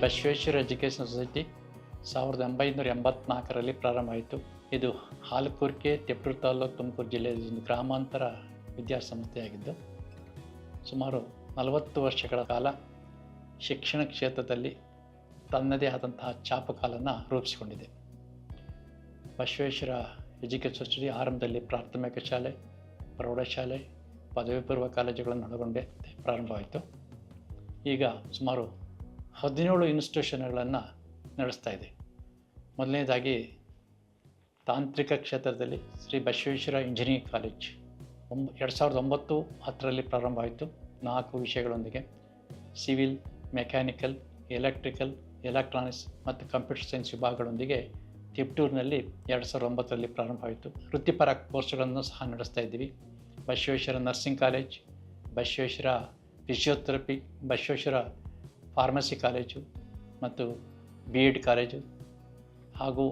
Basaveshwara education society 1984ರಲ್ಲಿ ಪ್ರಾರಂಭ ಆಯಿತು. ಇದು ಹಾಲಕೂರ್ಕೆ, ತಿಪ್ಟೂರು ತಾಲೂಕು, ತುಮಕೂರು ಜಿಲ್ಲೆಯ ಗ್ರಾಮಾಂತರ ವಿದ್ಯಾಸಂಸ್ಥೆಯಾಗಿದ್ದು ಸುಮಾರು 40 ವರ್ಷಗಳ ಕಾಲ ಶಿಕ್ಷಣ ಕ್ಷೇತ್ರದಲ್ಲಿ ತನ್ನದೇ ಆದಂತಹ ಛಾಪುಕಾಲನ್ನು ರೂಪಿಸಿಕೊಂಡಿದೆ. ಬಸವೇಶ್ವರ ಎಜುಕೇಷನ್ ಸೊಸೈಟಿ ಆರಂಭದಲ್ಲಿ ಪ್ರಾಥಮಿಕ ಶಾಲೆ, ಪ್ರೌಢಶಾಲೆ, ಪದವಿ ಪೂರ್ವ ಕಾಲೇಜುಗಳನ್ನು ಒಳಗೊಂಡೇ ಪ್ರಾರಂಭವಾಯಿತು. ಈಗ ಸುಮಾರು 17 ಇನ್ಸ್ಟಿಟ್ಯೂಷನ್ಗಳನ್ನು ನಡೆಸ್ತಾ ಇದೆ. ಮೊದಲನೇದಾಗಿ ತಾಂತ್ರಿಕ ಕ್ಷೇತ್ರದಲ್ಲಿ ಶ್ರೀ ಬಸವೇಶ್ವರ ಇಂಜಿನಿಯರಿಂಗ್ ಕಾಲೇಜ್ 2009-10ರಲ್ಲಿ ಪ್ರಾರಂಭ ಆಯಿತು. 4 ವಿಷಯಗಳೊಂದಿಗೆ ಸಿವಿಲ್, ಮೆಕ್ಯಾನಿಕಲ್, ಎಲೆಕ್ಟ್ರಿಕಲ್, ಎಲೆಕ್ಟ್ರಾನಿಕ್ಸ್ ಮತ್ತು ಕಂಪ್ಯೂಟರ್ ಸೈನ್ಸ್ ವಿಭಾಗಗಳೊಂದಿಗೆ ತಿಪ್ಟೂರಿನಲ್ಲಿ 2009ರಲ್ಲಿ ಪ್ರಾರಂಭ ಆಯಿತು. ವೃತ್ತಿಪರ ಕೋರ್ಸ್ಗಳನ್ನು ಸಹ ನಡೆಸ್ತಾ ಇದ್ದೀವಿ. Basaveshwara nursing college, Basaveshwara physiotherapy, Basaveshwara pharmacy college ಮತ್ತು BEd ಕಾಲೇಜು ಹಾಗೂ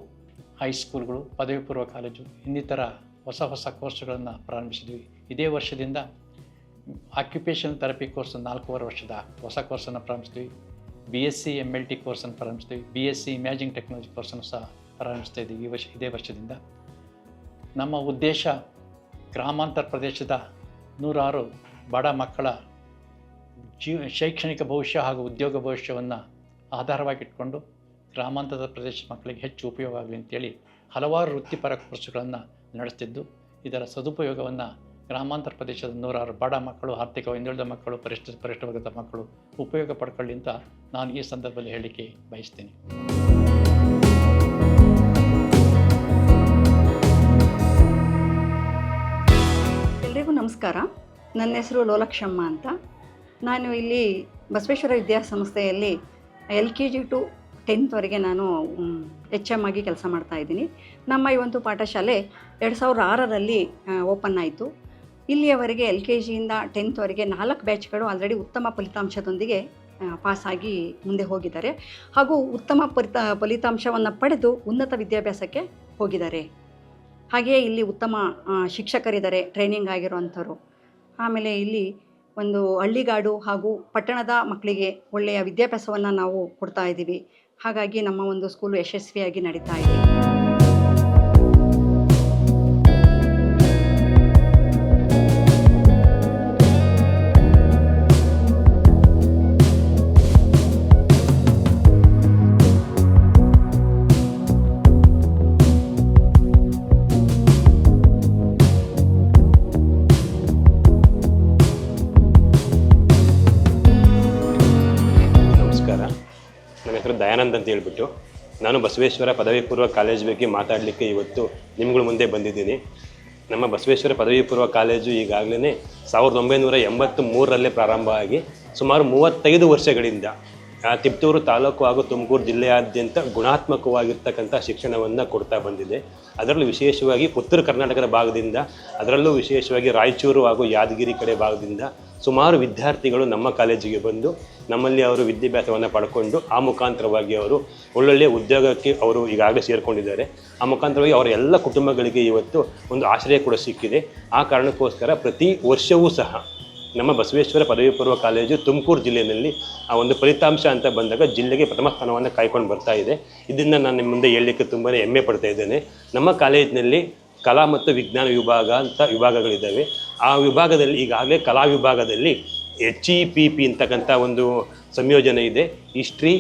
ಹೈಸ್ಕೂಲ್ಗಳು, ಪದವಿ ಪೂರ್ವ ಕಾಲೇಜು ಇನ್ನಿತರ ಹೊಸ ಕೋರ್ಸ್ಗಳನ್ನು ಪ್ರಾರಂಭಿಸಿದ್ವಿ. ಇದೇ ವರ್ಷದಿಂದ ಆಕ್ಯುಪೇಷನ್ ಥೆರಪಿ ಕೋರ್ಸ್ 4 ವರ್ಷದ ಹೊಸ ಕೋರ್ಸನ್ನು ಪ್ರಾರಂಭಿಸ್ತೀವಿ. BSc MLT ಕೋರ್ಸನ್ನು ಪ್ರಾರಂಭಿಸ್ತೀವಿ. BSc ಇಮ್ಯಾಜಿಂಗ್ ಟೆಕ್ನಾಲಜಿ ಕೋರ್ಸನ್ನು ಸಹ ಪ್ರಾರಂಭಿಸ್ತಾ ಇದ್ದೀವಿ ಇದೇ ವರ್ಷದಿಂದ. ನಮ್ಮ ಉದ್ದೇಶ ಗ್ರಾಮಾಂತರ ಪ್ರದೇಶದ 106 ಬಡ ಮಕ್ಕಳ ಶೈಕ್ಷಣಿಕ ಭವಿಷ್ಯ ಹಾಗೂ ಉದ್ಯೋಗ ಭವಿಷ್ಯವನ್ನು ಆಧಾರವಾಗಿಟ್ಕೊಂಡು ಗ್ರಾಮಾಂತರದ ಪ್ರದೇಶ ಮಕ್ಕಳಿಗೆ ಹೆಚ್ಚು ಉಪಯೋಗ ಆಗಲಿ ಅಂತೇಳಿ ಹಲವಾರು ವೃತ್ತಿಪರ ಕೋರ್ಸ್ಗಳನ್ನು ನಡೆಸ್ತಿದ್ದು, ಇದರ ಸದುಪಯೋಗವನ್ನು ಗ್ರಾಮಾಂತರ ಪ್ರದೇಶದ 106 ಬಡ ಮಕ್ಕಳು, ಆರ್ಥಿಕ ಹಿಂದುಳಿದ ಮಕ್ಕಳು, ಪರಿಷ್ಠ ವರ್ಗದ ಮಕ್ಕಳು ಉಪಯೋಗ ಪಡ್ಕೊಳ್ಳಿ ಅಂತ ನಾನು ಈ ಸಂದರ್ಭದಲ್ಲಿ ಹೇಳಲಿಕ್ಕೆ ಬಯಸ್ತೀನಿ. ಎಲ್ರಿಗೂ ನಮಸ್ಕಾರ. ನನ್ನ ಹೆಸರು ಲೋಲಕ್ಷಮ್ಮ ಅಂತ. ನಾನು ಇಲ್ಲಿ ಬಸವೇಶ್ವರ ವಿದ್ಯಾಸಂಸ್ಥೆಯಲ್ಲಿ LKG to 10th ನಾನು HM ಆಗಿ ಕೆಲಸ ಮಾಡ್ತಾ ಇದ್ದೀನಿ. ನಮ್ಮ ಈ ಒಂದು ಪಾಠಶಾಲೆ 2006ರಲ್ಲಿ ಓಪನ್ ಆಯಿತು. ಇಲ್ಲಿಯವರೆಗೆ LKGಯಿಂದ 10th 4 ಬ್ಯಾಚ್ಗಳು ಆಲ್ರೆಡಿ ಉತ್ತಮ ಫಲಿತಾಂಶದೊಂದಿಗೆ ಪಾಸಾಗಿ ಮುಂದೆ ಹೋಗಿದ್ದಾರೆ ಹಾಗೂ ಉತ್ತಮ ಫಲಿತಾಂಶವನ್ನು ಪಡೆದು ಉನ್ನತ ವಿದ್ಯಾಭ್ಯಾಸಕ್ಕೆ ಹೋಗಿದ್ದಾರೆ. ಹಾಗೆಯೇ ಇಲ್ಲಿ ಉತ್ತಮ ಶಿಕ್ಷಕರಿದ್ದಾರೆ, ಟ್ರೈನಿಂಗ್ ಆಗಿರುವಂಥವ್ರು. ಆಮೇಲೆ ಇಲ್ಲಿ ಒಂದು ಹಳ್ಳಿಗಾಡು ಹಾಗೂ ಪಟ್ಟಣದ ಮಕ್ಕಳಿಗೆ ಒಳ್ಳೆಯ ವಿದ್ಯಾಭ್ಯಾಸವನ್ನು ನಾವು ಕೊಡ್ತಾ ಇದ್ದೀವಿ. ಹಾಗಾಗಿ ನಮ್ಮ ಒಂದು ಸ್ಕೂಲು ಯಶಸ್ವಿಯಾಗಿ ನಡೀತಾ ಇದೆ. ದಯಾನಂದ್ ಅಂತ ಹೇಳ್ಬಿಟ್ಟು ನಾನು ಬಸವೇಶ್ವರ ಪದವಿ ಪೂರ್ವ ಕಾಲೇಜ್ ಬಗ್ಗೆ ಮಾತಾಡಲಿಕ್ಕೆ ಇವತ್ತು ನಿಮ್ಗಳ ಮುಂದೆ ಬಂದಿದ್ದೀನಿ. ನಮ್ಮ ಬಸವೇಶ್ವರ ಪದವಿ ಪೂರ್ವ ಕಾಲೇಜು ಈಗಾಗಲೇ 1983ರಲ್ಲೇ ಪ್ರಾರಂಭ ಆಗಿ ಸುಮಾರು 35 ವರ್ಷಗಳಿಂದ ತಿಪ್ಟೂರು ತಾಲೂಕು ಹಾಗೂ ತುಮಕೂರು ಜಿಲ್ಲೆಯಾದ್ಯಂತ ಗುಣಾತ್ಮಕವಾಗಿರ್ತಕ್ಕಂಥ ಶಿಕ್ಷಣವನ್ನು ಕೊಡ್ತಾ ಬಂದಿದೆ. ಅದರಲ್ಲೂ ವಿಶೇಷವಾಗಿ ಉತ್ತರ ಕರ್ನಾಟಕದ ಭಾಗದಿಂದ, ಅದರಲ್ಲೂ ವಿಶೇಷವಾಗಿ ರಾಯಚೂರು ಹಾಗೂ ಯಾದಗಿರಿ ಕಡೆ ಭಾಗದಿಂದ ಸುಮಾರು ವಿದ್ಯಾರ್ಥಿಗಳು ನಮ್ಮ ಕಾಲೇಜಿಗೆ ಬಂದು ನಮ್ಮಲ್ಲಿ ಅವರು ವಿದ್ಯಾಭ್ಯಾಸವನ್ನು ಪಡ್ಕೊಂಡು ಆ ಮುಖಾಂತರವಾಗಿ ಅವರು ಒಳ್ಳೊಳ್ಳೆಯ ಉದ್ಯೋಗಕ್ಕೆ ಅವರು ಈಗಾಗಲೇ ಸೇರಿಕೊಂಡಿದ್ದಾರೆ. ಆ ಮುಖಾಂತರವಾಗಿ ಅವರ ಎಲ್ಲ ಕುಟುಂಬಗಳಿಗೆ ಇವತ್ತು ಒಂದು ಆಶ್ರಯ ಕೂಡ ಸಿಕ್ಕಿದೆ. ಆ ಕಾರಣಕ್ಕೋಸ್ಕರ ಪ್ರತಿ ವರ್ಷವೂ ಸಹ ನಮ್ಮ ಬಸವೇಶ್ವರ ಪದವಿ ಪೂರ್ವ ಕಾಲೇಜು ತುಮಕೂರು ಜಿಲ್ಲೆಯಲ್ಲಿ ಆ ಒಂದು ಫಲಿತಾಂಶ ಅಂತ ಬಂದಾಗ ಜಿಲ್ಲೆಗೆ ಪ್ರಥಮ ಸ್ಥಾನವನ್ನು ಕಾಯ್ಕೊಂಡು ಬರ್ತಾ ಇದೆ. ಇದನ್ನು ನಾನು ನಿಮ್ಮ ಮುಂದೆ ಹೇಳಲಿಕ್ಕೆ ತುಂಬಾ ಹೆಮ್ಮೆ ಪಡ್ತಾ ಇದ್ದೇನೆ. ನಮ್ಮ ಕಾಲೇಜಿನಲ್ಲಿ ಕಲಾ ಮತ್ತು ವಿಜ್ಞಾನ ವಿಭಾಗ ಅಂತ ವಿಭಾಗಗಳಿದ್ದಾವೆ. ಆ ವಿಭಾಗದಲ್ಲಿ ಈಗಾಗಲೇ ಕಲಾ ವಿಭಾಗದಲ್ಲಿ HEPP ಅಂತಕ್ಕಂಥ ಒಂದು ಸಂಯೋಜನೆ ಇದೆ. History,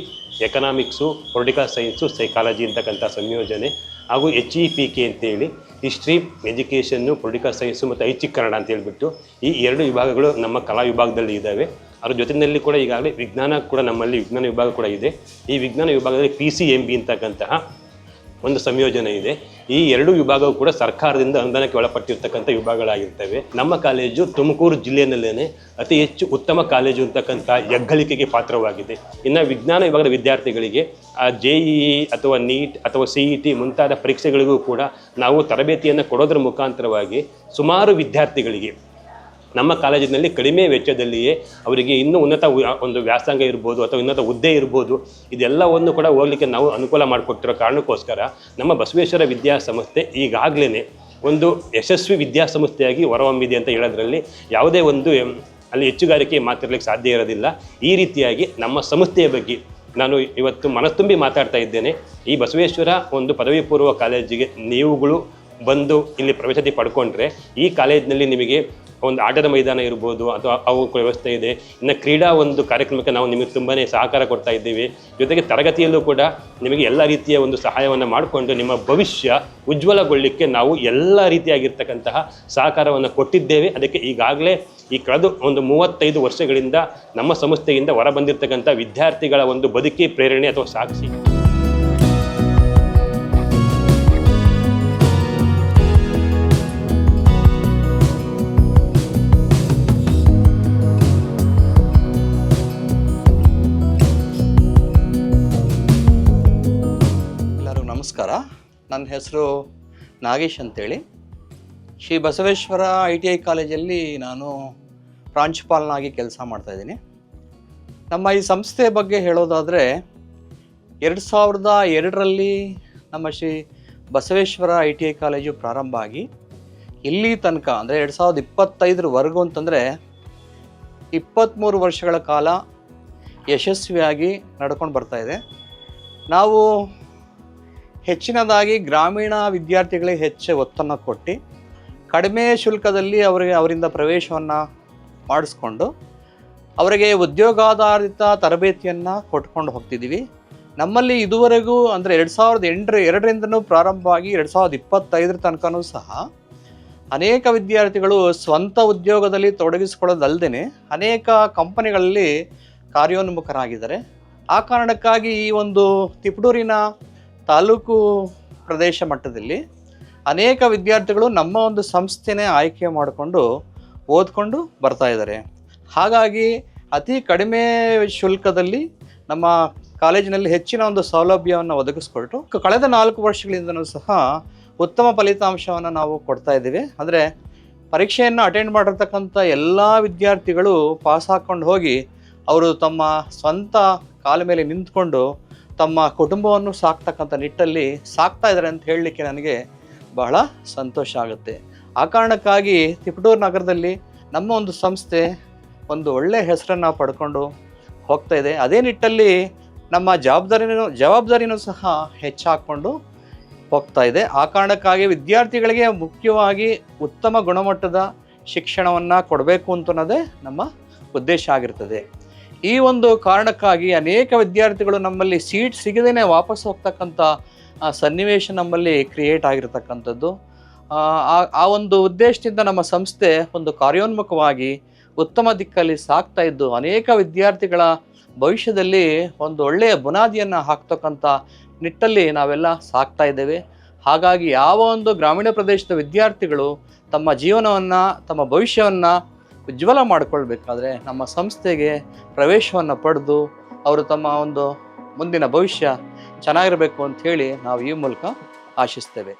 economics, political science, psychology ಅಂತಕ್ಕಂಥ ಸಂಯೋಜನೆ ಹಾಗೂ HEPK ಅಂತೇಳಿ ಹಿಸ್ಟ್ರಿ, ಎಜುಕೇಷನ್ನು, ಪೊಲಿಟಿಕಲ್ ಸೈನ್ಸು ಮತ್ತು ಐಚ್ಛಿಕ ಕನ್ನಡ ಅಂತ ಹೇಳ್ಬಿಟ್ಟು ಈ 2 ವಿಭಾಗಗಳು ನಮ್ಮ ಕಲಾ ವಿಭಾಗದಲ್ಲಿ ಇದ್ದಾವೆ. ಅದರ ಜೊತೆಯಲ್ಲಿ ಕೂಡ ಈಗಾಗಲೇ ವಿಜ್ಞಾನ ಕೂಡ ನಮ್ಮಲ್ಲಿ ವಿಜ್ಞಾನ ವಿಭಾಗ ಕೂಡ ಇದೆ. ಈ ವಿಜ್ಞಾನ ವಿಭಾಗದಲ್ಲಿ PCMB ಅಂತಕ್ಕಂತಹ ಒಂದು ಸಂಯೋಜನೆ ಇದೆ. ಈ 2 ವಿಭಾಗವು ಕೂಡ ಸರ್ಕಾರದಿಂದ ಅನುದಾನಕ್ಕೆ ಒಳಪಟ್ಟಿರ್ತಕ್ಕಂಥ ವಿಭಾಗಗಳಾಗಿರ್ತವೆ. ನಮ್ಮ ಕಾಲೇಜು ತುಮಕೂರು ಜಿಲ್ಲೆಯಲ್ಲೇ ಅತಿ ಹೆಚ್ಚು ಉತ್ತಮ ಕಾಲೇಜು ಅಂತಕ್ಕಂಥ ಹೆಗ್ಗಳಿಕೆಗೆ ಪಾತ್ರವಾಗಿದೆ. ಇನ್ನು ವಿಜ್ಞಾನ ವಿಭಾಗದ ವಿದ್ಯಾರ್ಥಿಗಳಿಗೆ JEE ಅಥವಾ NEET ಅಥವಾ CET ಮುಂತಾದ ಪರೀಕ್ಷೆಗಳಿಗೂ ಕೂಡ ನಾವು ತರಬೇತಿಯನ್ನು ಕೊಡೋದ್ರ ಮುಖಾಂತರವಾಗಿ ಸುಮಾರು ವಿದ್ಯಾರ್ಥಿಗಳಿಗೆ ನಮ್ಮ ಕಾಲೇಜಿನಲ್ಲಿ ಕಡಿಮೆ ವೆಚ್ಚದಲ್ಲಿಯೇ ಅವರಿಗೆ ಇನ್ನೂ ಉನ್ನತ ಒಂದು ವ್ಯಾಸಂಗ ಇರ್ಬೋದು ಅಥವಾ ಉನ್ನತ ಹುದ್ದೆ ಇರ್ಬೋದು, ಇದೆಲ್ಲವನ್ನು ಕೂಡ ಹೋಗಲಿಕ್ಕೆ ನಾವು ಅನುಕೂಲ ಮಾಡಿಕೊಟ್ಟಿರೋ ಕಾರಣಕ್ಕೋಸ್ಕರ ನಮ್ಮ ಬಸವೇಶ್ವರ ವಿದ್ಯಾಸಂಸ್ಥೆ ಈಗಾಗಲೇ ಒಂದು ಯಶಸ್ವಿ ವಿದ್ಯಾಸಂಸ್ಥೆಯಾಗಿ ಹೊರಹೊಮ್ಮಿದೆ ಅಂತ ಹೇಳೋದ್ರಲ್ಲಿ ಯಾವುದೇ ಒಂದು ಅಲ್ಲಿ ಹೆಚ್ಚುಗಾರಿಕೆ ಮಾತಿರಲಿಕ್ಕೆ ಸಾಧ್ಯ ಇರೋದಿಲ್ಲ. ಈ ರೀತಿಯಾಗಿ ನಮ್ಮ ಸಂಸ್ಥೆಯ ಬಗ್ಗೆ ನಾನು ಇವತ್ತು ಮನಸ್ತುಂಬಿ ಮಾತಾಡ್ತಾ ಇದ್ದೇನೆ. ಈ ಬಸವೇಶ್ವರ ಒಂದು ಪದವಿ ಪೂರ್ವ ಕಾಲೇಜಿಗೆ ನೀವುಗಳು ಬಂದು ಇಲ್ಲಿ ಪ್ರವೇಶಾತಿ ಪಡ್ಕೊಂಡ್ರೆ ಈ ಕಾಲೇಜಿನಲ್ಲಿ ನಿಮಗೆ ಒಂದು ಆಟದ ಮೈದಾನ ಇರ್ಬೋದು ಅಥವಾ ಅವು ವ್ಯವಸ್ಥೆ ಇದೆ. ಇನ್ನು ಕ್ರೀಡಾ ಒಂದು ಕಾರ್ಯಕ್ರಮಕ್ಕೆ ನಾವು ನಿಮಗೆ ತುಂಬಾ ಸಹಕಾರ ಕೊಡ್ತಾ ಇದ್ದೀವಿ. ಜೊತೆಗೆ ತರಗತಿಯಲ್ಲೂ ಕೂಡ ನಿಮಗೆ ಎಲ್ಲ ರೀತಿಯ ಒಂದು ಸಹಾಯವನ್ನು ಮಾಡಿಕೊಂಡು ನಿಮ್ಮ ಭವಿಷ್ಯ ಉಜ್ವಲಗೊಳ್ಳಲಿಕ್ಕೆ ನಾವು ಎಲ್ಲ ರೀತಿಯಾಗಿರ್ತಕ್ಕಂತಹ ಸಹಕಾರವನ್ನು ಕೊಟ್ಟಿದ್ದೇವೆ. ಅದಕ್ಕೆ ಈಗಾಗಲೇ ಈ ಕಳೆದ ಒಂದು 35 ವರ್ಷಗಳಿಂದ ನಮ್ಮ ಸಂಸ್ಥೆಯಿಂದ ಹೊರಬಂದಿರತಕ್ಕಂಥ ವಿದ್ಯಾರ್ಥಿಗಳ ಒಂದು ಬದುಕಿ ಪ್ರೇರಣೆ ಅಥವಾ ಸಾಕ್ಷಿ. ನಮಸ್ಕಾರ, ನನ್ನ ಹೆಸರು ನಾಗೇಶ್ ಅಂತೇಳಿ. ಶ್ರೀ ಬಸವೇಶ್ವರ ITI ಕಾಲೇಜಲ್ಲಿ ನಾನು ಪ್ರಾಂಶುಪಾಲನಾಗಿ ಕೆಲಸ ಮಾಡ್ತಾಯಿದ್ದೀನಿ. ನಮ್ಮ ಈ ಸಂಸ್ಥೆ ಬಗ್ಗೆ ಹೇಳೋದಾದರೆ 2002ರಲ್ಲಿ ನಮ್ಮ ಶ್ರೀ ಬಸವೇಶ್ವರ ITI ಕಾಲೇಜು ಪ್ರಾರಂಭ ಆಗಿ ಇಲ್ಲಿ ತನಕ ಅಂದರೆ 2025ರವರೆಗೂ ಅಂತಂದರೆ 23 ವರ್ಷಗಳ ಕಾಲ ಯಶಸ್ವಿಯಾಗಿ ನಡ್ಕೊಂಡು ಬರ್ತಾಯಿದೆ. ನಾವು ಹೆಚ್ಚಿನದಾಗಿ ಗ್ರಾಮೀಣ ವಿದ್ಯಾರ್ಥಿಗಳಿಗೆ ಹೆಚ್ಚು ಒತ್ತನ್ನು ಕೊಟ್ಟು ಕಡಿಮೆ ಶುಲ್ಕದಲ್ಲಿ ಅವರಿಂದ ಪ್ರವೇಶವನ್ನು ಮಾಡಿಸ್ಕೊಂಡು ಅವರಿಗೆ ಉದ್ಯೋಗಾಧಾರಿತ ತರಬೇತಿಯನ್ನು ಕೊಟ್ಕೊಂಡು ಹೋಗ್ತಿದ್ದೀವಿ. ನಮ್ಮಲ್ಲಿ ಇದುವರೆಗೂ ಅಂದರೆ 2002ರಿಂದನೂ ಪ್ರಾರಂಭವಾಗಿ 2025 ತನಕನೂ ಸಹ ಅನೇಕ ವಿದ್ಯಾರ್ಥಿಗಳು ಸ್ವಂತ ಉದ್ಯೋಗದಲ್ಲಿ ತೊಡಗಿಸಿಕೊಳ್ಳೋದಲ್ಲದೆ ಅನೇಕ ಕಂಪನಿಗಳಲ್ಲಿ ಕಾರ್ಯೋನ್ಮುಖರಾಗಿದ್ದಾರೆ. ಆ ಕಾರಣಕ್ಕಾಗಿ ಈ ಒಂದು ತಿಪಟೂರಿನ ತಾಲೂಕು ಪ್ರದೇಶ ಮಟ್ಟದಲ್ಲಿ ಅನೇಕ ವಿದ್ಯಾರ್ಥಿಗಳು ನಮ್ಮ ಒಂದು ಸಂಸ್ಥೆನೇ ಆಯ್ಕೆ ಮಾಡಿಕೊಂಡು ಓದ್ಕೊಂಡು ಬರ್ತಾ ಇದ್ದಾರೆ. ಹಾಗಾಗಿ ಅತಿ ಕಡಿಮೆ ಶುಲ್ಕದಲ್ಲಿ ನಮ್ಮ ಕಾಲೇಜಿನಲ್ಲಿ ಹೆಚ್ಚಿನ ಒಂದು ಸೌಲಭ್ಯವನ್ನು ಒದಗಿಸ್ಕೊಟ್ಟು ಕಳೆದ 4 ವರ್ಷಗಳಿಂದನೂ ಸಹ ಉತ್ತಮ ಫಲಿತಾಂಶವನ್ನು ನಾವು ಕೊಡ್ತಾ ಇದ್ದೀವಿ. ಅಂದರೆ ಪರೀಕ್ಷೆಯನ್ನು ಅಟೆಂಡ್ ಮಾಡಿರ್ತಕ್ಕಂಥ ಎಲ್ಲ ವಿದ್ಯಾರ್ಥಿಗಳು ಪಾಸ್ ಹಾಕ್ಕೊಂಡು ಹೋಗಿ ಅವರು ತಮ್ಮ ಸ್ವಂತ ಕಾಲ ಮೇಲೆ ನಿಂತ್ಕೊಂಡು ತಮ್ಮ ಕುಟುಂಬವನ್ನು ಸಾಕ್ತಕ್ಕಂಥ ನಿಟ್ಟಲ್ಲಿ ಸಾಕ್ತಾ ಇದ್ದಾರೆ ಅಂತ ಹೇಳಲಿಕ್ಕೆ ನನಗೆ ಬಹಳ ಸಂತೋಷ ಆಗುತ್ತೆ. ಆ ಕಾರಣಕ್ಕಾಗಿ ತಿಪಟೂರು ನಗರದಲ್ಲಿ ನಮ್ಮ ಒಂದು ಸಂಸ್ಥೆ ಒಂದು ಒಳ್ಳೆಯ ಹೆಸರನ್ನು ಪಡ್ಕೊಂಡು ಹೋಗ್ತಾ ಇದೆ. ಅದೇ ನಿಟ್ಟಲ್ಲಿ ನಮ್ಮ ಜವಾಬ್ದಾರಿನೂ ಸಹ ಹೆಚ್ಚಾಕ್ಕೊಂಡು ಹೋಗ್ತಾ ಇದೆ. ಆ ಕಾರಣಕ್ಕಾಗಿ ವಿದ್ಯಾರ್ಥಿಗಳಿಗೆ ಮುಖ್ಯವಾಗಿ ಉತ್ತಮ ಗುಣಮಟ್ಟದ ಶಿಕ್ಷಣವನ್ನು ಕೊಡಬೇಕು ಅಂತನ್ನೋದೇ ನಮ್ಮ ಉದ್ದೇಶ ಆಗಿರ್ತದೆ. ಈ ಒಂದು ಕಾರಣಕ್ಕಾಗಿ ಅನೇಕ ವಿದ್ಯಾರ್ಥಿಗಳು ನಮ್ಮಲ್ಲಿ ಸೀಟ್ ಸಿಗದೇ ವಾಪಸ್ ಹೋಗ್ತಕ್ಕಂಥ ಸನ್ನಿವೇಶ ನಮ್ಮಲ್ಲಿ ಕ್ರಿಯೇಟ್ ಆಗಿರ್ತಕ್ಕಂಥದ್ದು. ಆ ಒಂದು ಉದ್ದೇಶದಿಂದ ನಮ್ಮ ಸಂಸ್ಥೆ ಒಂದು ಕಾರ್ಯೋನ್ಮುಖವಾಗಿ ಉತ್ತಮ ದಿಕ್ಕಲ್ಲಿ ಸಾಗ್ತಾ ಇದ್ದು ಅನೇಕ ವಿದ್ಯಾರ್ಥಿಗಳ ಭವಿಷ್ಯದಲ್ಲಿ ಒಂದು ಒಳ್ಳೆಯ ಬುನಾದಿಯನ್ನು ಹಾಕ್ತಕ್ಕಂಥ ನಿಟ್ಟಲ್ಲಿ ನಾವೆಲ್ಲ ಸಾಗ್ತಾ ಇದ್ದೇವೆ. ಹಾಗಾಗಿ ಯಾವ ಒಂದು ಗ್ರಾಮೀಣ ಪ್ರದೇಶದ ವಿದ್ಯಾರ್ಥಿಗಳು ತಮ್ಮ ಜೀವನವನ್ನು ತಮ್ಮ ಭವಿಷ್ಯವನ್ನು ಉಜ್ವಲ ಮಾಡಿಕೊಳ್ಬೇಕಾದ್ರೆ ನಮ್ಮ ಸಂಸ್ಥೆಗೆ ಪ್ರವೇಶವನ್ನು ಪಡೆದು ಅವರು ತಮ್ಮ ಒಂದು ಮುಂದಿನ ಭವಿಷ್ಯ ಚೆನ್ನಾಗಿರಬೇಕು ಅಂಥೇಳಿ ನಾವು ಈ ಮೂಲಕ ಆಶಿಸ್ತೇವೆ.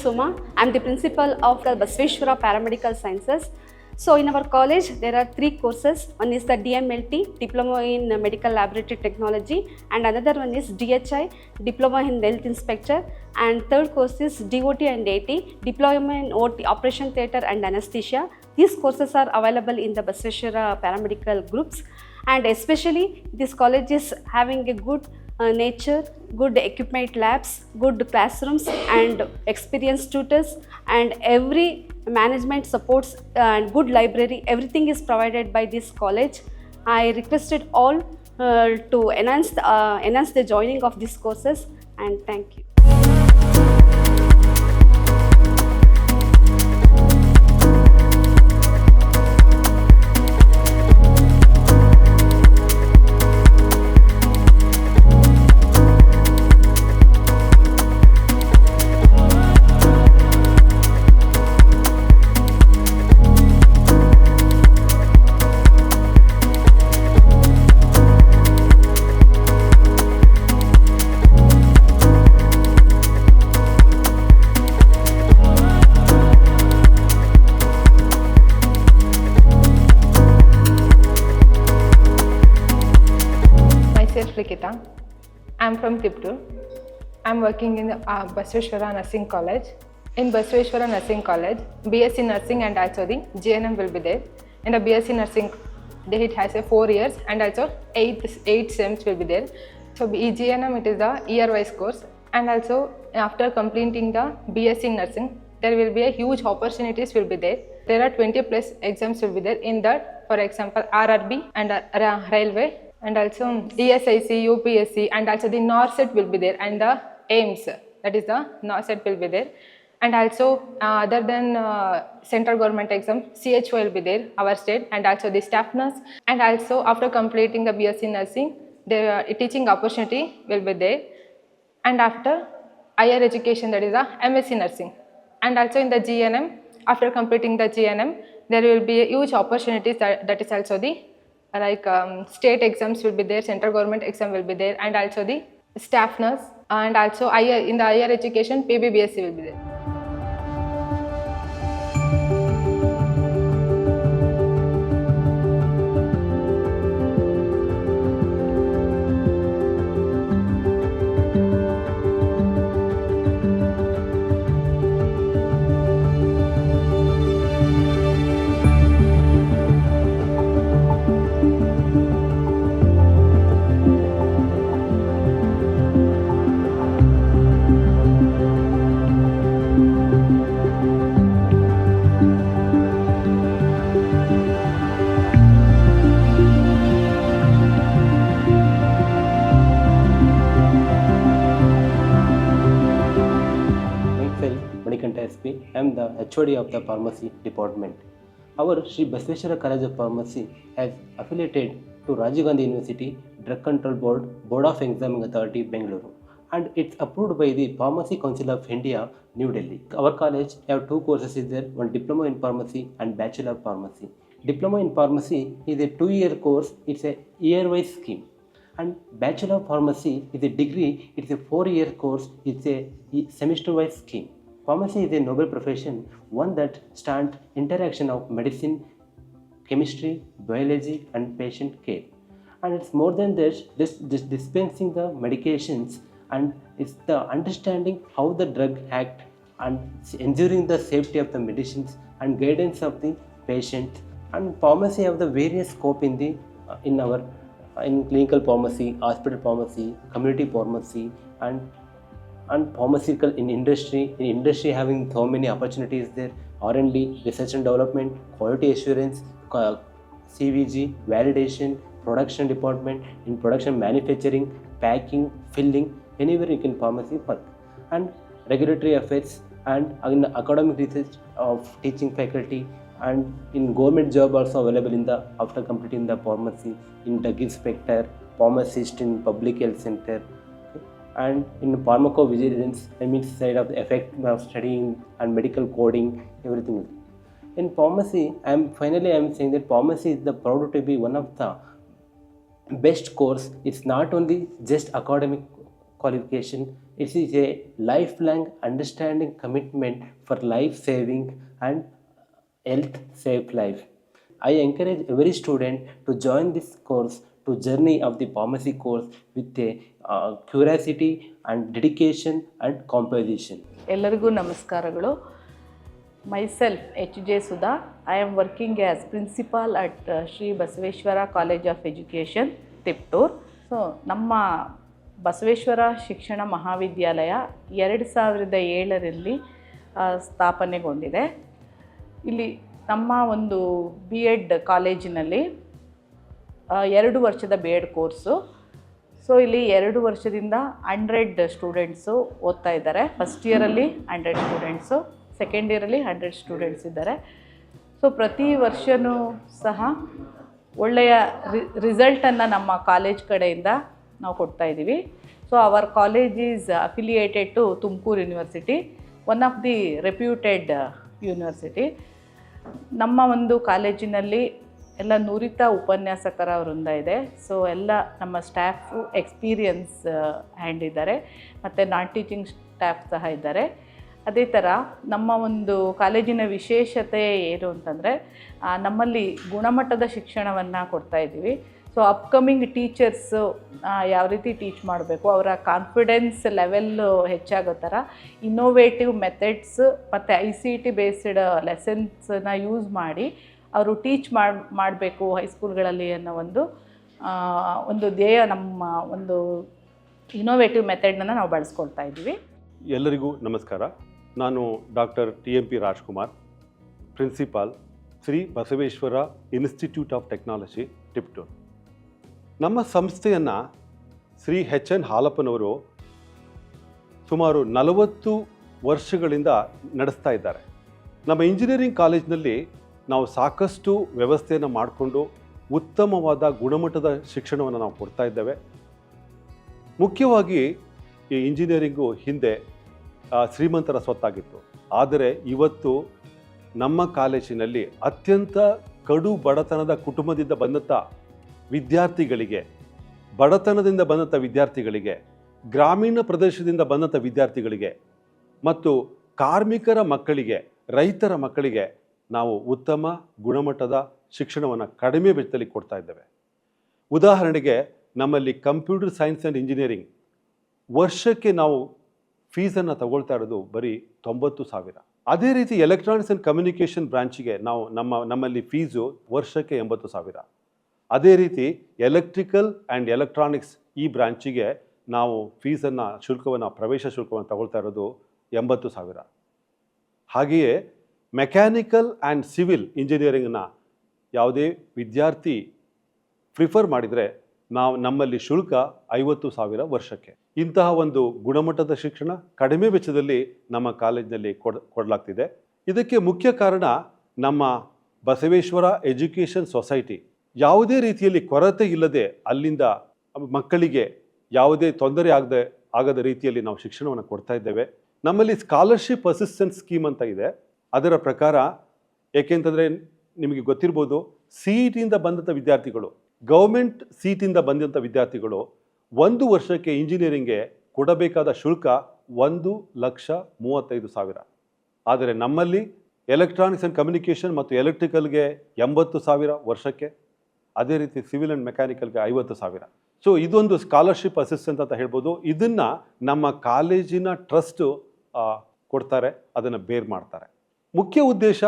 Suma. I am the principal of the Basaveshwara Paramedical Sciences. So in our college there are 3 courses. One is the DMLT, Diploma in Medical Laboratory Technology, and another one is DHI, Diploma in Health Inspector, and third course is DOT and AT, Diploma in OT, Operation Theatre and Anesthesia. These courses are available in the Basaveshwara Paramedical groups, and especially this college is having a good nature, good equipment labs, good classrooms and experienced tutors, and every management supports and good library. Everything is provided by this college. I requested all to enhance the joining of these courses, and thank you. Shweta. I'm from Tiptur. I'm working in Basaveshwara Nursing College. In Basaveshwara Nursing College, BSc Nursing and also the GNM will be there. In the BSc Nursing, it has a 4 years and also 8 SEMs will be there. So GNM, it is the year-wise course, and also after completing the BSc Nursing, there will be a huge opportunities will be there. There are 20 plus exams will be there. In that, for example, RRB and Railway, and also ESIC, UPSC, and also the NORCET will be there, and the AIMS, that is the NORCET will be there. And also other than central government exam, CHO will be there, our state, and also the staff nurse. And also after completing the BSc Nursing, the teaching opportunity will be there. And after higher education, that is the MSc Nursing. And also in the GNM, after completing the GNM, there will be a huge opportunities, that is also the state exams will be there, central government exam will be there, and also the staff nurse, and also in the higher education, PBBSc will be there. SP. I am the HOD of the Pharmacy Department. Our Sri Basaveshwara College of Pharmacy has affiliated to Rajiv Gandhi University Drug Control Board, Board of Examining Authority, Bengaluru, and it's approved by the Pharmacy Council of India, New Delhi. Our college have 2 courses is there, one Diploma in Pharmacy and Bachelor of Pharmacy. Diploma in Pharmacy is a 2-year course, it's a year-wise scheme. And Bachelor of Pharmacy is a degree, it's a 4-year course, it's a semester-wise scheme. Pharmacy is a noble profession, one that stands interaction of medicine, chemistry, biology and patient care. And it's more than this dispensing the medications, and it's the understanding how the drug act and ensuring the safety of the medicines and guidance of the patient. And pharmacy have the various scope in clinical pharmacy, hospital pharmacy, community pharmacy, and pharmaceutical in industry having so many opportunities there. R&D, research and development, quality assurance, CVG, validation, production department, in production manufacturing, packing, filling, anywhere you can pharmacy work. And regulatory affairs, and in academic research of teaching faculty, and in government job also available in the after completing the pharmacy, in drug inspector, pharmacist in public health center, and in pharmacovigilance, I mean side of the effect of studying and medical coding, everything. In pharmacy, I am saying that pharmacy is the proud to be one of the best course. It's not only just academic qualification, it is a lifelong understanding commitment for life saving and health safe life. I encourage every student to join this course, to journey of the pharmacy course with a curiosity and dedication and composition. ಎಲ್ಲರಿಗೂ ನಮಸ್ಕಾರಗಳು. Myself H.J. Sudha. I am working as principal at Sri Basaveshwara College of Education, Tiptur. So ನಮ್ಮ ಬಸವೇಶ್ವರ ಶಿಕ್ಷಣ ಮಹಾವಿದ್ಯಾಲಯ 2007ರಲ್ಲಿ ಸ್ಥಾಪನೆಗೊಂಡಿದೆ. ಇಲ್ಲಿ ನಮ್ಮ ಒಂದು B.Ed ಕಾಲೇಜಿನಲ್ಲಿ 2 ವರ್ಷದ B.Ed ಕೋರ್ಸು. ಸೊ ಇಲ್ಲಿ 2 ವರ್ಷದಿಂದ 100 ಸ್ಟೂಡೆಂಟ್ಸು ಓದ್ತಾ ಇದ್ದಾರೆ. ಫಸ್ಟ್ ಇಯರಲ್ಲಿ 100 ಸ್ಟೂಡೆಂಟ್ಸು, ಸೆಕೆಂಡ್ ಇಯರಲ್ಲಿ 100 ಸ್ಟೂಡೆಂಟ್ಸ್ ಇದ್ದಾರೆ. ಸೊ ಪ್ರತಿ ವರ್ಷವೂ ಸಹ ಒಳ್ಳೆಯ ರಿಸಲ್ಟನ್ನು ನಮ್ಮ ಕಾಲೇಜ್ ಕಡೆಯಿಂದ ನಾವು ಕೊಡ್ತಾ ಇದ್ದೀವಿ. So our college is affiliated to Tumakuru university, one of the reputed university. ನಮ್ಮ ಒಂದು ಕಾಲೇಜಿನಲ್ಲಿ ಎಲ್ಲ ನುರಿತ ಉಪನ್ಯಾಸಕರ ವೃಂದ ಇದೆ. ಸೊ ಎಲ್ಲ ನಮ್ಮ ಸ್ಟಾಫು ಎಕ್ಸ್ಪೀರಿಯನ್ಸ್ ಹ್ಯಾಂಡ್ ಇದ್ದಾರೆ, ಮತ್ತು ನಾನ್ ಟೀಚಿಂಗ್ ಸ್ಟಾಫ್ ಸಹ ಇದ್ದಾರೆ. ಅದೇ ಥರ ನಮ್ಮ ಒಂದು ಕಾಲೇಜಿನ ವಿಶೇಷತೆ ಏನು ಅಂತಂದರೆ, ನಮ್ಮಲ್ಲಿ ಗುಣಮಟ್ಟದ ಶಿಕ್ಷಣವನ್ನು ಕೊಡ್ತಾ ಇದ್ದೀವಿ. ಸೊ ಅಪ್ಕಮಿಂಗ್ ಟೀಚರ್ಸು ಯಾವ ರೀತಿ ಟೀಚ್ ಮಾಡಬೇಕು, ಅವರ ಕಾನ್ಫಿಡೆನ್ಸ್ ಲೆವೆಲ್ಲು ಹೆಚ್ಚಾಗೋ ಥರ ಇನ್ನೋವೇಟಿವ್ ಮೆಥಡ್ಸ್ ಮತ್ತು ICT ಬೇಸ್ಡ್ ಲೆಸನ್ಸನ್ನ ಯೂಸ್ ಮಾಡಿ ಅವರು ಟೀಚ್ ಮಾಡಬೇಕು ಹೈಸ್ಕೂಲ್ಗಳಲ್ಲಿ ಅನ್ನೋ ಒಂದು ಧ್ಯೇಯ, ನಮ್ಮ ಒಂದು ಇನ್ನೋವೇಟಿವ್ ಮೆಥಡ್ನ ನಾವು ಬಳಸ್ಕೊಳ್ತಾ ಇದ್ದೀವಿ. ಎಲ್ಲರಿಗೂ ನಮಸ್ಕಾರ. ನಾನು doctor TMP Rajkumar, principal Shri Basaveshwara institute of technology, Tiptur. ನಮ್ಮ ಸಂಸ್ಥೆಯನ್ನು ಶ್ರೀ HN ಹಾಲಪ್ಪನವರು ಸುಮಾರು 40 ವರ್ಷಗಳಿಂದ ನಡೆಸ್ತಾ ಇದ್ದಾರೆ. ನಮ್ಮ ಇಂಜಿನಿಯರಿಂಗ್ ಕಾಲೇಜಿನಲ್ಲಿ ನಾವು ಸಾಕಷ್ಟು ವ್ಯವಸ್ಥೆಯನ್ನು ಮಾಡಿಕೊಂಡು ಉತ್ತಮವಾದ ಗುಣಮಟ್ಟದ ಶಿಕ್ಷಣವನ್ನು ನಾವು ಕೊಡ್ತಾ ಇದ್ದೇವೆ. ಮುಖ್ಯವಾಗಿ ಈ ಇಂಜಿನಿಯರಿಂಗು ಹಿಂದೆ ಶ್ರೀಮಂತರ ಸ್ವತ್ತಾಗಿತ್ತು. ಆದರೆ ಇವತ್ತು ನಮ್ಮ ಕಾಲೇಜಿನಲ್ಲಿ ಅತ್ಯಂತ ಕಡು ಬಡತನದ ಕುಟುಂಬದಿಂದ ಬಂದಂಥ ವಿದ್ಯಾರ್ಥಿಗಳಿಗೆ, ಬಡತನದಿಂದ ಬಂದಂಥ ವಿದ್ಯಾರ್ಥಿಗಳಿಗೆ, ಗ್ರಾಮೀಣ ಪ್ರದೇಶದಿಂದ ಬಂದಂಥ ವಿದ್ಯಾರ್ಥಿಗಳಿಗೆ ಮತ್ತು ಕಾರ್ಮಿಕರ ಮಕ್ಕಳಿಗೆ, ರೈತರ ಮಕ್ಕಳಿಗೆ ನಾವು ಉತ್ತಮ ಗುಣಮಟ್ಟದ ಶಿಕ್ಷಣವನ್ನು ಕಡಿಮೆ ವೆಚ್ಚದಲ್ಲಿ ಕೊಡ್ತಾ ಇದ್ದೇವೆ. ಉದಾಹರಣೆಗೆ ನಮ್ಮಲ್ಲಿ ಕಂಪ್ಯೂಟರ್ ಸೈನ್ಸ್ ಆ್ಯಂಡ್ ಇಂಜಿನಿಯರಿಂಗ್ ವರ್ಷಕ್ಕೆ ನಾವು ಫೀಸನ್ನು ತಗೊಳ್ತಾ ಇರೋದು ಬರೀ 90,000. ಅದೇ ರೀತಿ ಎಲೆಕ್ಟ್ರಾನಿಕ್ಸ್ ಆ್ಯಂಡ್ ಕಮ್ಯುನಿಕೇಷನ್ ಬ್ರಾಂಚಿಗೆ ನಮ್ಮಲ್ಲಿ ಫೀಸು ವರ್ಷಕ್ಕೆ 80,000. ಅದೇ ರೀತಿ ಎಲೆಕ್ಟ್ರಿಕಲ್ ಆ್ಯಂಡ್ ಎಲೆಕ್ಟ್ರಾನಿಕ್ಸ್ ಈ ಬ್ರಾಂಚಿಗೆ ನಾವು ಫೀಸನ್ನು ಪ್ರವೇಶ ಶುಲ್ಕವನ್ನು ತಗೊಳ್ತಾ ಇರೋದು 80,000. ಹಾಗೆಯೇ ಮೆಕ್ಯಾನಿಕಲ್ ಆ್ಯಂಡ್ ಸಿವಿಲ್ ಇಂಜಿನಿಯರಿಂಗನ್ನು ಯಾವುದೇ ವಿದ್ಯಾರ್ಥಿ ಪ್ರಿಫರ್ ಮಾಡಿದರೆ ನಮ್ಮಲ್ಲಿ ಶುಲ್ಕ 50,000 ವರ್ಷಕ್ಕೆ. ಇಂತಹ ಒಂದು ಗುಣಮಟ್ಟದ ಶಿಕ್ಷಣ ಕಡಿಮೆ ವೆಚ್ಚದಲ್ಲಿ ನಮ್ಮ ಕಾಲೇಜಿನಲ್ಲಿ ಕೊಡಲಾಗ್ತಿದೆ. ಇದಕ್ಕೆ ಮುಖ್ಯ ಕಾರಣ ನಮ್ಮ ಬಸವೇಶ್ವರ ಎಜುಕೇಷನ್ ಸೊಸೈಟಿ. ಯಾವುದೇ ರೀತಿಯಲ್ಲಿ ಕೊರತೆ ಇಲ್ಲದೆ ಅಲ್ಲಿಂದ ಮಕ್ಕಳಿಗೆ ಯಾವುದೇ ತೊಂದರೆ ಆಗದ ರೀತಿಯಲ್ಲಿ ನಾವು ಶಿಕ್ಷಣವನ್ನು ಕೊಡ್ತಾ ಇದ್ದೇವೆ. ನಮ್ಮಲ್ಲಿ ಸ್ಕಾಲರ್ಶಿಪ್ ಅಸಿಸ್ಟೆನ್ಸ್ ಸ್ಕೀಮ್ ಅಂತ ಇದೆ. ಅದರ ಪ್ರಕಾರ, ಏಕೆಂತಂದರೆ ನಿಮಗೆ ಗೊತ್ತಿರ್ಬೋದು, CETಯಿಂದ ಬಂದಂಥ ವಿದ್ಯಾರ್ಥಿಗಳು, ಗೌರ್ಮೆಂಟ್ ಸೀಟಿಂದ ಬಂದಂಥ ವಿದ್ಯಾರ್ಥಿಗಳು 1 ವರ್ಷಕ್ಕೆ ಇಂಜಿನಿಯರಿಂಗ್ಗೆ ಕೊಡಬೇಕಾದ ಶುಲ್ಕ 1,35,000. ಆದರೆ ನಮ್ಮಲ್ಲಿ ಎಲೆಕ್ಟ್ರಾನಿಕ್ಸ್ ಆ್ಯಂಡ್ ಕಮ್ಯುನಿಕೇಷನ್ ಮತ್ತು ಎಲೆಕ್ಟ್ರಿಕಲ್ಗೆ 80,000 ವರ್ಷಕ್ಕೆ, ಅದೇ ರೀತಿ ಸಿವಿಲ್ ಆ್ಯಂಡ್ ಮೆಕ್ಯಾನಿಕಲ್ಗೆ 50,000. ಸೊ ಇದೊಂದು ಸ್ಕಾಲರ್ಶಿಪ್ ಅಸಿಸ್ಟೆನ್ಸ್ ಅಂತ ಹೇಳ್ಬೋದು. ಇದನ್ನು ನಮ್ಮ ಕಾಲೇಜಿನ ಟ್ರಸ್ಟು ಕೊಡ್ತಾರೆ, ಅದನ್ನು ಬೇರ್ ಮಾಡ್ತಾರೆ. ಮುಖ್ಯ ಉದ್ದೇಶ,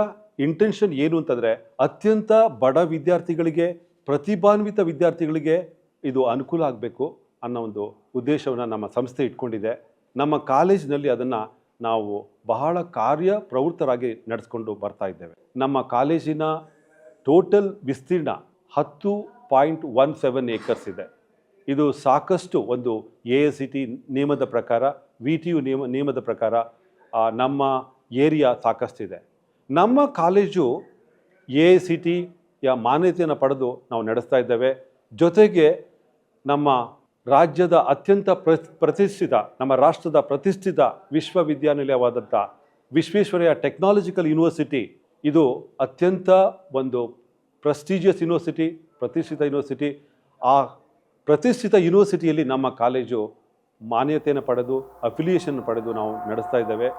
ಇಂಟೆನ್ಷನ್ ಏನು ಅಂತಂದರೆ, ಅತ್ಯಂತ ಬಡ ವಿದ್ಯಾರ್ಥಿಗಳಿಗೆ, ಪ್ರತಿಭಾನ್ವಿತ ವಿದ್ಯಾರ್ಥಿಗಳಿಗೆ ಇದು ಅನುಕೂಲ ಆಗಬೇಕು ಅನ್ನೋ ಒಂದು ಉದ್ದೇಶವನ್ನು ನಮ್ಮ ಸಂಸ್ಥೆ ಇಟ್ಕೊಂಡಿದೆ. ನಮ್ಮ ಕಾಲೇಜಿನಲ್ಲಿ ಅದನ್ನು ನಾವು ಬಹಳ ಕಾರ್ಯಪ್ರವೃತ್ತರಾಗಿ ನಡೆಸ್ಕೊಂಡು ಬರ್ತಾ ಇದ್ದೇವೆ. ನಮ್ಮ ಕಾಲೇಜಿನ ಟೋಟಲ್ ವಿಸ್ತೀರ್ಣ 10.17 ಏಕರ್ಸ್ ಇದೆ. ಇದು ಸಾಕಷ್ಟು ಒಂದು AICT ನಿಯಮದ ಪ್ರಕಾರ, VTU ನಿಯಮದ ಪ್ರಕಾರ ನಮ್ಮ ಏರಿಯಾ ಸಾಕಷ್ಟಿದೆ. ನಮ್ಮ ಕಾಲೇಜು AICT ಮಾನ್ಯತೆಯನ್ನು ಪಡೆದು ನಾವು ನಡೆಸ್ತಾ ಇದ್ದೇವೆ. ಜೊತೆಗೆ ನಮ್ಮ ರಾಜ್ಯದ ಅತ್ಯಂತ ಪ್ರತಿಷ್ಠಿತ, ನಮ್ಮ ರಾಷ್ಟ್ರದ ಪ್ರತಿಷ್ಠಿತ ವಿಶ್ವವಿದ್ಯಾನಿಲಯವಾದಂಥ ವಿಶ್ವೇಶ್ವರಯ್ಯ ಟೆಕ್ನಾಲಜಿಕಲ್ ಯೂನಿವರ್ಸಿಟಿ, ಇದು ಅತ್ಯಂತ ಒಂದು ಪ್ರೆಸ್ಟೀಜಿಯಸ್ ಯೂನಿವರ್ಸಿಟಿ, ಪ್ರತಿಷ್ಠಿತ ಯೂನಿವರ್ಸಿಟಿ. ಆ ಪ್ರತಿಷ್ಠಿತ ಯೂನಿವರ್ಸಿಟಿಯಲ್ಲಿ ನಮ್ಮ ಕಾಲೇಜು ಮಾನ್ಯತೆಯನ್ನು ಪಡೆದು, ಅಫಿಲಿಯೇಷನ್ ಪಡೆದು ನಾವು ನಡೆಸ್ತಾ ಇದ್ದೇವೆ.